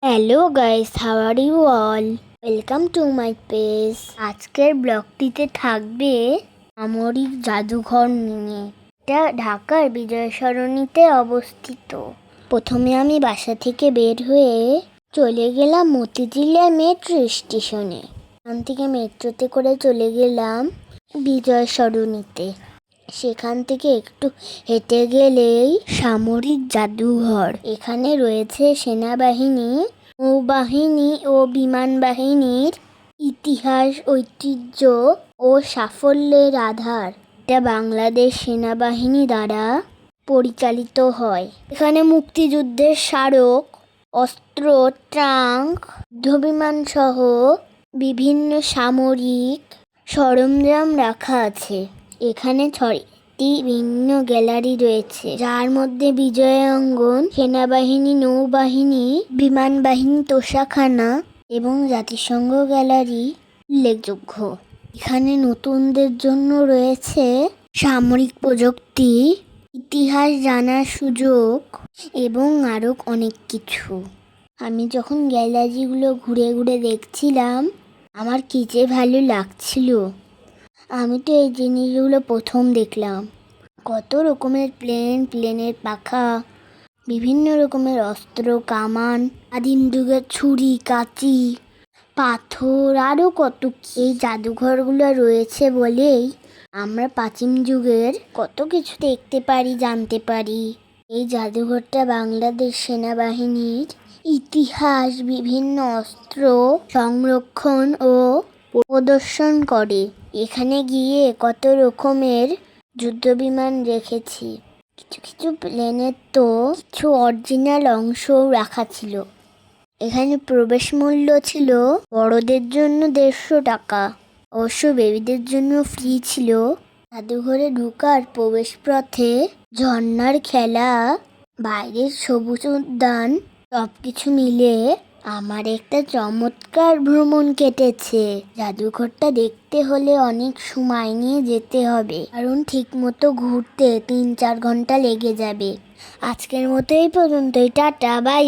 Hello guys, how are you all? Welcome to my page. আজকের ব্লগটিতে থাকবে সামরিক জাদুঘর নিয়ে। এটা ঢাকার বিজয় সরণিতে অবস্থিত। প্রথমে আমি বাসা থেকে বের হয়ে চলে গেলাম মতিঝিলে মেট্রো স্টেশনে। ওখান থেকে মেট্রোতে করে চলে গেলাম বিজয় সরণিতে। সেখান থেকে একটু হেঁটে গেলেই সামরিক জাদুঘর। এখানে রয়েছে সেনাবাহিনী, নৌবাহিনী ও বিমান বাহিনীর ইতিহাস, ঐতিহ্য ও সাফল্যের আধার। এটা বাংলাদেশ সেনাবাহিনী দ্বারা পরিচালিত হয়। এখানে মুক্তিযুদ্ধের স্মারক, অস্ত্র, ট্যাঙ্ক, যুদ্ধবিমান সহ বিভিন্ন সামরিক সরঞ্জাম রাখা আছে। এখানে 6টি ভিন্ন গ্যালারি রয়েছে, যার মধ্যে বিজয় অঙ্গন, সেনাবাহিনী, নৌবাহিনী, বিমান বাহিনী, তোষাখানা এবং জাতিসংঘ গ্যালারি উল্লেখযোগ্য। এখানে নতুনদের জন্য রয়েছে সামরিক প্রযুক্তি, ইতিহাস জানার সুযোগ এবং আরও অনেক কিছু। আমি যখন গ্যালারিগুলো ঘুরে ঘুরে দেখছিলাম, আমার কি যে ভালো লাগছিল। আমি তো এই জিনিসগুলো প্রথম দেখলাম। কত রকমের প্লেনের পাখা, বিভিন্ন রকমের অস্ত্র, কামান, আদিম যুগের ছুরি, কাঁচি, পাথর, আরও কত কি। এই জাদুঘরগুলো রয়েছে বলেই আমরা প্রাচীন যুগের কত কিছু দেখতে পারি, জানতে পারি। এই জাদুঘরটা বাংলাদেশ সেনাবাহিনীর ইতিহাস, বিভিন্ন অস্ত্র সংরক্ষণ ও প্রদর্শন করে। এখানে গিয়ে কত রকমের যুদ্ধবিমান রেখেছি। কিছু কিছু প্লেনের তো কিছু অরিজিনাল অংশও রাখা ছিল। এখানে প্রবেশ মূল্য ছিল বড়দের জন্য 150 টাকা, অবশ্য বেবিদের জন্য ফ্রি ছিল। জাদুঘরে ঢোকার প্রবেশ পথে ঝর্ণার খেলা, বাইরের সবুজ উদ্যান, সবকিছু মিলে আমার একটা চমৎকার ভ্রমণ কেটেছে। জাদুঘরটা দেখতে হলে অনেক সময় নিয়ে যেতে হবে, কারণ ঠিক মতো ঘুরতে 3-4 ঘন্টা লেগে যাবে। আজকের মতো এই পর্যন্তই। Tata, by.